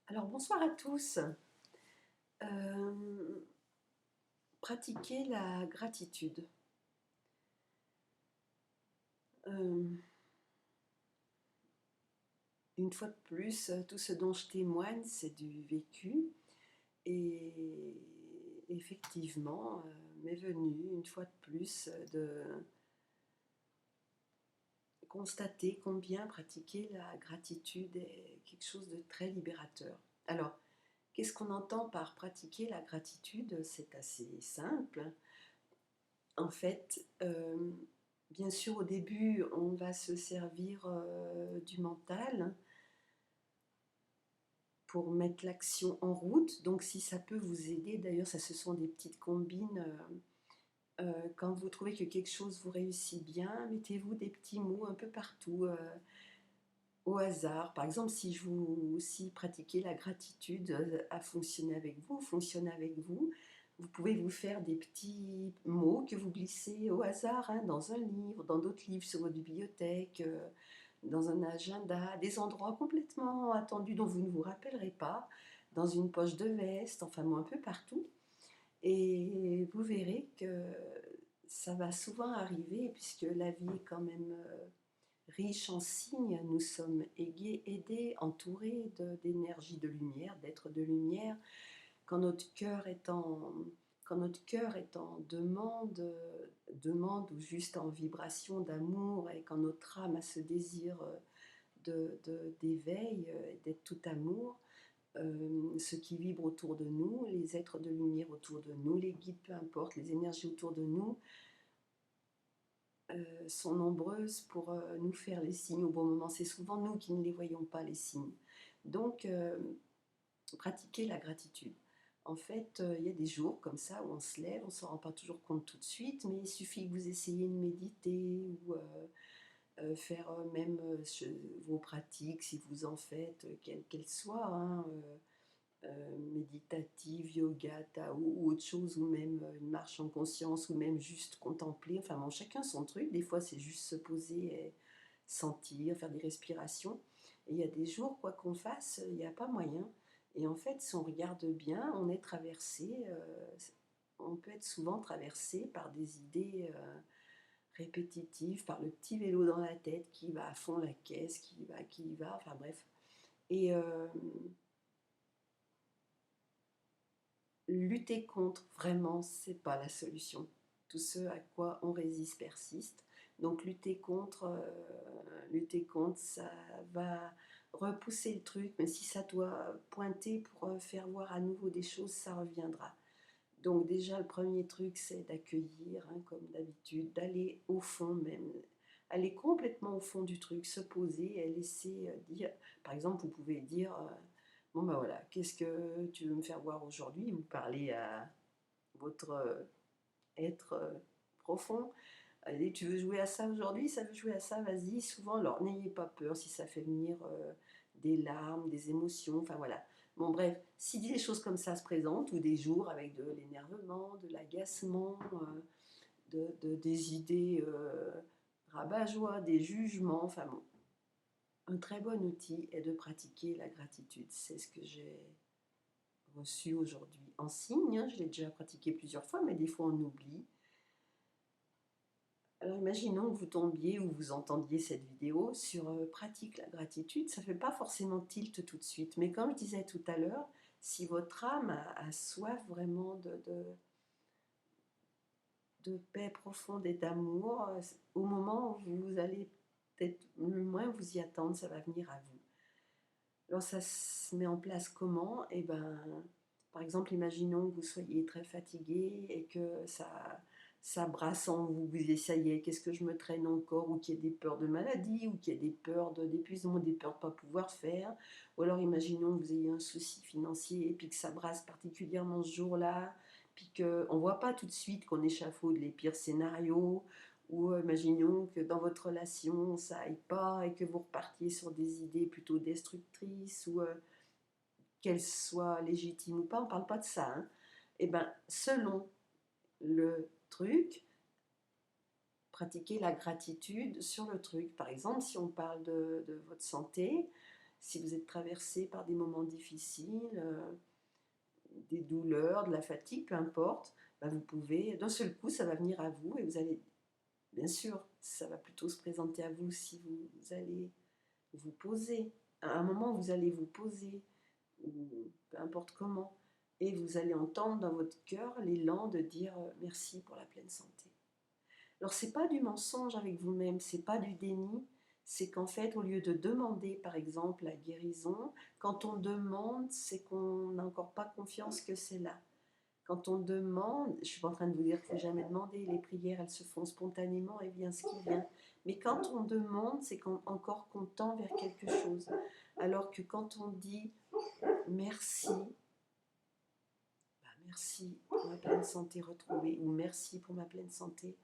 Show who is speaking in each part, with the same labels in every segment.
Speaker 1: Alors bonsoir à tous. Euh, Pratiquer la gratitude. Euh, une fois de plus, tout ce dont je témoigne, c'est du vécu. Et effectivement, m'est venu une fois de plus de constater combien pratiquer la gratitude est quelque chose de très libérateur. Alors, qu'est-ce qu'on entend par pratiquer la gratitude? C'est assez simple. En fait, bien sûr, au début, on va se servir du mental pour mettre l'action en route. Donc, si ça peut vous aider, d'ailleurs, ça, ce sont des petites combines. Quand vous trouvez que quelque chose vous réussit bien, mettez-vous des petits mots un peu partout, au hasard. Par exemple, si pratiquer la gratitude a fonctionné avec vous, fonctionne avec vous, vous pouvez vous faire des petits mots que vous glissez au hasard, hein, dans un livre, dans d'autres livres sur votre bibliothèque, dans un agenda, des endroits complètement attendus dont vous ne vous rappellerez pas, dans une poche de veste, enfin moi un peu partout. Et vous verrez que ça va souvent arriver, puisque la vie est quand même riche en signes, nous sommes aidés, entourés d'énergie de lumière, d'êtres de lumière. Quand notre cœur est en, quand notre cœur est en demande ou juste en vibration d'amour, et quand notre âme a ce désir d'éveil, d'être tout amour, ce qui vibre autour de nous, les êtres de lumière autour de nous, les guides, peu importe, les énergies autour de nous, sont nombreuses pour nous faire les signes au bon moment. C'est souvent nous qui ne les voyons pas, les signes. Donc, pratiquer la gratitude. En fait, il y a des jours comme ça où on se lève, on ne s'en rend pas toujours compte tout de suite, mais il suffit que vous essayiez de méditer ou faire même vos pratiques, si vous en faites, quelles qu'elles soient, hein, méditative, yoga, Tao ou autre chose, ou même une marche en conscience, ou même juste contempler. Enfin bon, chacun son truc. Des fois, c'est juste se poser et sentir, faire des respirations. Et il y a des jours, quoi qu'on fasse, il n'y a pas moyen. Et en fait, si on regarde bien, on est traversé, on peut être souvent traversé par des idées répétitives, par le petit vélo dans la tête qui va à fond la caisse, qui y va, enfin bref. Et lutter contre, vraiment, c'est pas la solution. Tout ce à quoi on résiste persiste. Donc lutter contre, ça va repousser le truc, mais si ça doit pointer pour faire voir à nouveau des choses, ça reviendra. Donc déjà, le premier truc, c'est d'accueillir, hein, comme d'habitude, d'aller au fond même, aller complètement au fond du truc, se poser et laisser dire, par exemple, vous pouvez dire, bon ben voilà, qu'est-ce que tu veux me faire voir aujourd'hui? Vous parlez à votre être profond. Allez, tu veux jouer à ça aujourd'hui? Ça veut jouer à ça? Vas-y. Souvent, alors n'ayez pas peur si ça fait venir des larmes, des émotions, enfin voilà. Bon, bref, si des choses comme ça se présentent, ou des jours avec de l'énervement, de l'agacement, des idées rabat-joie, des jugements, enfin bon, un très bon outil est de pratiquer la gratitude. C'est ce que j'ai reçu aujourd'hui en signe, hein. Je l'ai déjà pratiqué plusieurs fois, mais des fois on oublie. Alors imaginons que vous tombiez ou vous entendiez cette vidéo sur pratique la gratitude, ça ne fait pas forcément tilt tout de suite, mais comme je disais tout à l'heure, si votre âme a soif vraiment de paix profonde et d'amour, au moment où vous allez peut-être le moins vous y attendre, ça va venir à vous. Alors ça se met en place comment? Eh ben, par exemple, imaginons que vous soyez très fatigué et que ça brasse en vous, vous dites ça y est, qu'est-ce que je me traîne encore, ou qu'il y ait des peurs de maladie, ou qu'il y ait des peurs d'épuisement, des peurs de ne pas pouvoir faire, ou alors imaginons que vous ayez un souci financier et puis que ça brasse particulièrement ce jour-là, puis qu'on ne voit pas tout de suite qu'on échafaude les pires scénarios, ou imaginons que dans votre relation ça aille pas et que vous repartiez sur des idées plutôt destructrices, ou qu'elles soient légitimes ou pas, on ne parle pas de ça, hein. Et bien, selon le truc, pratiquer la gratitude sur le truc. Par exemple, si on parle de votre santé, Si vous êtes traversé par des moments difficiles, des douleurs, de la fatigue, peu importe, ben vous pouvez, d'un seul coup, ça va venir à vous et vous allez, bien sûr, ça va plutôt se présenter à vous si vous allez vous poser. À un moment, vous allez vous poser, ou peu importe comment, et vous allez entendre dans votre cœur l'élan de dire merci pour la pleine santé. Alors, c'est pas du mensonge avec vous-même, c'est pas du déni, c'est qu'en fait, au lieu de demander, par exemple, la guérison, quand on demande, c'est qu'on n'a encore pas confiance que c'est là. Quand on demande, je ne suis pas en train de vous dire qu'il ne faut jamais demander, les prières, elles se font spontanément et vient ce qui vient. Mais quand on demande, c'est encore qu'on tend vers quelque chose. Alors que quand on dit merci, merci pour ma pleine santé retrouvée, ou merci pour ma pleine santé,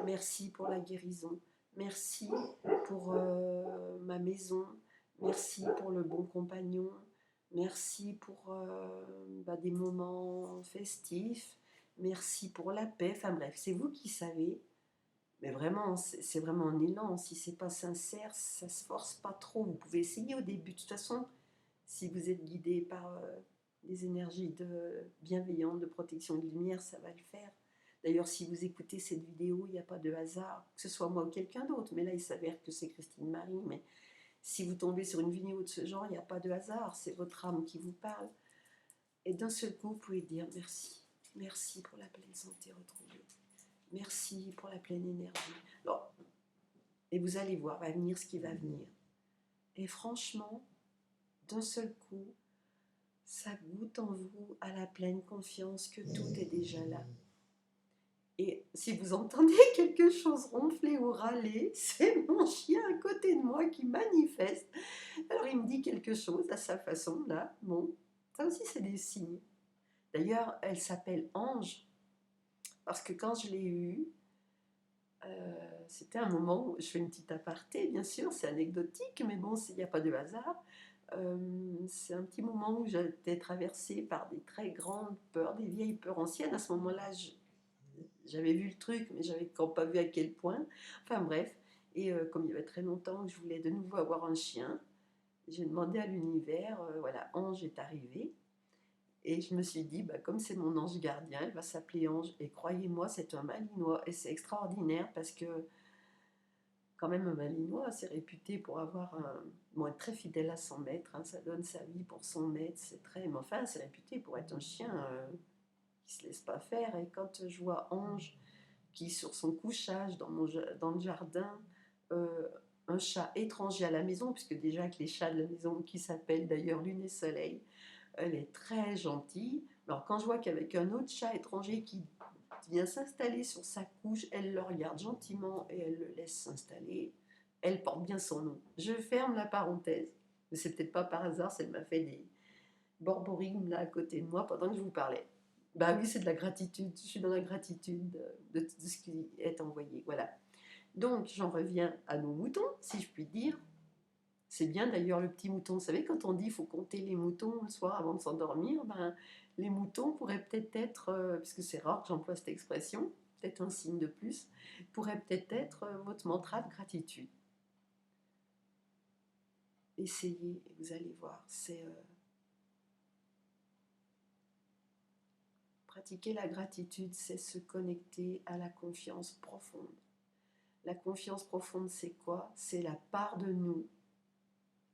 Speaker 1: merci pour la guérison, merci pour ma maison, merci pour le bon compagnon, merci pour des moments festifs, merci pour la paix, enfin bref, c'est vous qui savez, mais vraiment, c'est vraiment un élan, si c'est pas sincère, ça se force pas trop, vous pouvez essayer au début, de toute façon, si vous êtes guidé par des énergies bienveillantes, de protection et de lumière, ça va le faire. D'ailleurs, si vous écoutez cette vidéo, il n'y a pas de hasard, que ce soit moi ou quelqu'un d'autre, mais là, il s'avère que c'est Christine Marie, mais si vous tombez sur une vidéo de ce genre, il n'y a pas de hasard, c'est votre âme qui vous parle. Et d'un seul coup, vous pouvez dire merci. Merci pour la pleine santé retrouvée. Merci pour la pleine énergie. Alors, et vous allez voir, va venir ce qui va venir. Et franchement, d'un seul coup, ça goûte en vous à la pleine confiance que tout est déjà là. Et si vous entendez quelque chose ronfler ou râler, c'est mon chien à côté de moi qui manifeste. Alors il me dit quelque chose à sa façon, là. Bon, ça aussi c'est des signes. D'ailleurs, elle s'appelle Ange, parce que quand je l'ai eue, c'était un moment où je fais une petite aparté, bien sûr, c'est anecdotique, mais bon, il n'y a pas de hasard. C'est un petit moment où j'étais traversée par des très grandes peurs, des vieilles peurs anciennes. À ce moment-là, j'avais vu le truc, mais j'avais encore pas vu à quel point. Enfin bref, et comme il y avait très longtemps que je voulais de nouveau avoir un chien, j'ai demandé à l'univers, voilà, Ange est arrivé. Et je me suis dit, comme c'est mon ange gardien, elle va s'appeler Ange. Et croyez-moi, c'est un Malinois. Et c'est extraordinaire parce que, quand même, un Malinois, c'est réputé pour avoir être très fidèle à son maître. Hein, ça donne sa vie pour son maître. C'est très. Mais enfin, c'est réputé pour être un chien qui ne se laisse pas faire. Et quand je vois Ange qui, sur son couchage dans le jardin, euh, un chat étranger à la maison, puisque déjà avec les chats de la maison, qui s'appellent d'ailleurs Lune et Soleil, elle est très gentille. Alors quand je vois qu'avec un autre chat étranger qui vient s'installer sur sa couche, elle le regarde gentiment et elle le laisse s'installer, elle porte bien son nom. Je ferme la parenthèse, mais c'est peut-être pas par hasard, elle m'a fait des borborigmes là à côté de moi pendant que je vous parlais. Bah oui, c'est de la gratitude, je suis dans la gratitude de tout ce qui est envoyé, voilà. Donc j'en reviens à nos moutons, si je puis dire. C'est bien d'ailleurs le petit mouton. Vous savez, quand on dit qu'il faut compter les moutons le soir avant de s'endormir, les moutons pourraient peut-être être, puisque c'est rare que j'emploie cette expression, peut-être un signe de plus, pourrait peut-être être votre mantra de gratitude. Essayez et vous allez voir. C'est pratiquer la gratitude, c'est se connecter à la confiance profonde. La confiance profonde, c'est quoi? C'est la part de nous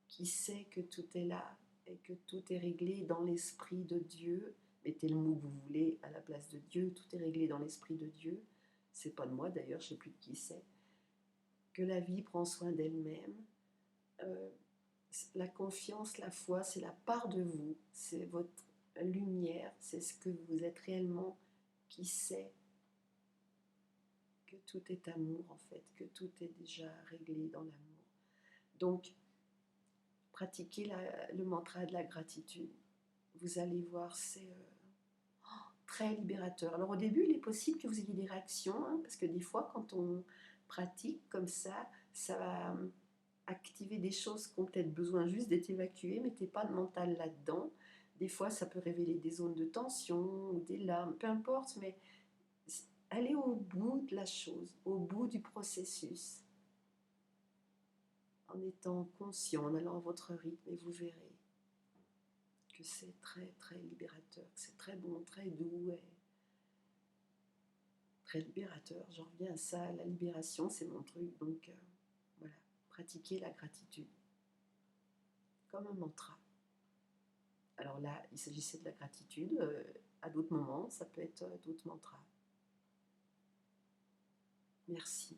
Speaker 1: qui sait que tout est là et que tout est réglé dans l'esprit de Dieu. Mettez le mot que vous voulez à la place de Dieu, tout est réglé dans l'esprit de Dieu. C'est pas de moi d'ailleurs, je sais plus de qui c'est. Que la vie prend soin d'elle-même. La confiance, la foi, c'est la part de vous, c'est votre lumière, c'est ce que vous êtes réellement qui sait que tout est amour en fait, que tout est déjà réglé dans l'amour. Donc, pratiquez le mantra de la gratitude. Vous allez voir, c'est très libérateur. Alors au début, il est possible que vous ayez des réactions, hein, parce que des fois, quand on pratique comme ça va activer des choses qui ont peut-être besoin juste d'être évacuées. Mettez pas de mental là-dedans. Des fois, ça peut révéler des zones de tension ou des larmes, peu importe, mais allez au bout de la chose, au bout du processus. en étant conscient, en allant à votre rythme, et vous verrez que c'est très très libérateur, que c'est très bon, très doux et très libérateur. J'en reviens à ça, la libération, c'est mon truc, donc voilà, pratiquer la gratitude comme un mantra. Alors là, il s'agissait de la gratitude, à d'autres moments, ça peut être d'autres mantras. Merci,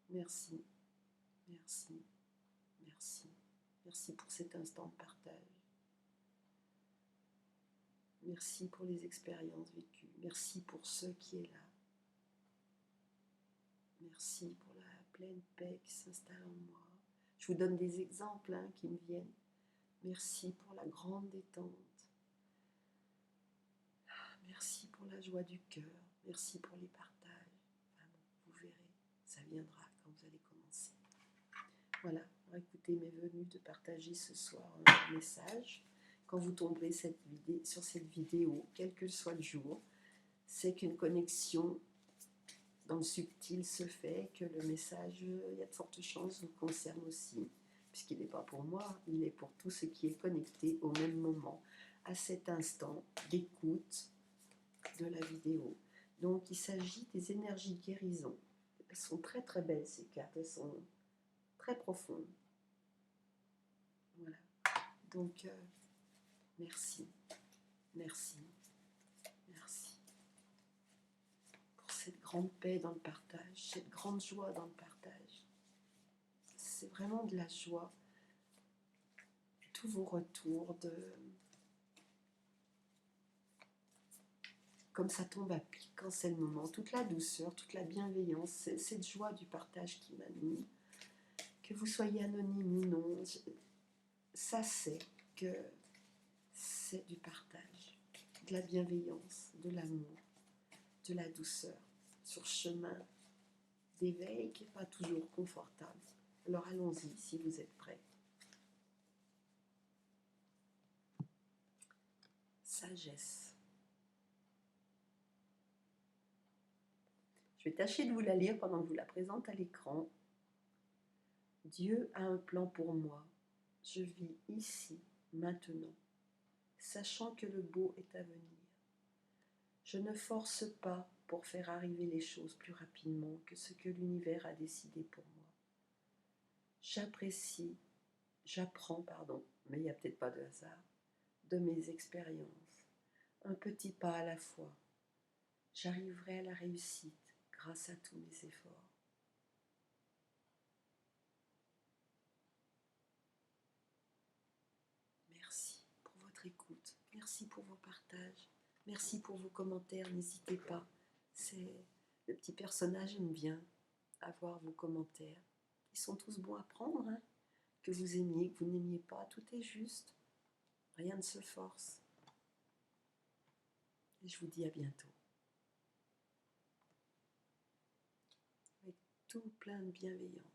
Speaker 1: merci, merci, merci, merci pour cet instant de partage. Merci pour les expériences vécues, merci pour ce qui est là. Merci pour la pleine paix qui s'installe en moi. Je vous donne des exemples qui me viennent. Merci pour la grande détente. Merci pour la joie du cœur. Merci pour les partages. Enfin bon, vous verrez, ça viendra quand vous allez commencer. Voilà, écoutez, m'est venu de partager ce soir un message. Quand vous tomberez sur cette vidéo, quel que soit le jour, c'est qu'une connexion dans le subtil se fait, que le message, il y a de fortes chances, vous concerne aussi, puisqu'il n'est pas pour moi, il est pour tout ce qui est connecté au même moment, à cet instant d'écoute de la vidéo. Donc il s'agit des énergies de guérison. Elles sont très très belles ces cartes, elles sont très profondes. Voilà. Donc merci, merci, merci pour cette grande paix dans le partage, cette grande joie dans le partage. C'est vraiment de la joie. Tous vos retours, comme ça tombe à pic quand c'est le moment, toute la douceur, toute la bienveillance, cette joie du partage qui m'anime, que vous soyez anonyme ou non, ça c'est que c'est du partage, de la bienveillance, de l'amour, de la douceur, sur chemin d'éveil qui n'est pas toujours confortable. Alors allons-y si vous êtes prêts. Sagesse. Je vais tâcher de vous la lire pendant que je vous la présente à l'écran. Dieu a un plan pour moi. Je vis ici, maintenant, sachant que le beau est à venir. Je ne force pas pour faire arriver les choses plus rapidement que ce que l'univers a décidé pour moi. J'apprends, mais il n'y a peut-être pas de hasard, de mes expériences, un petit pas à la fois. J'arriverai à la réussite grâce à tous mes efforts. Merci pour votre écoute, merci pour vos partages, merci pour vos commentaires, n'hésitez pas. Le petit personnage aime bien avoir vos commentaires. Ils sont tous bons à prendre, que vous aimiez, que vous n'aimiez pas, tout est juste. Rien ne se force. Et je vous dis à bientôt. Avec tout plein de bienveillance.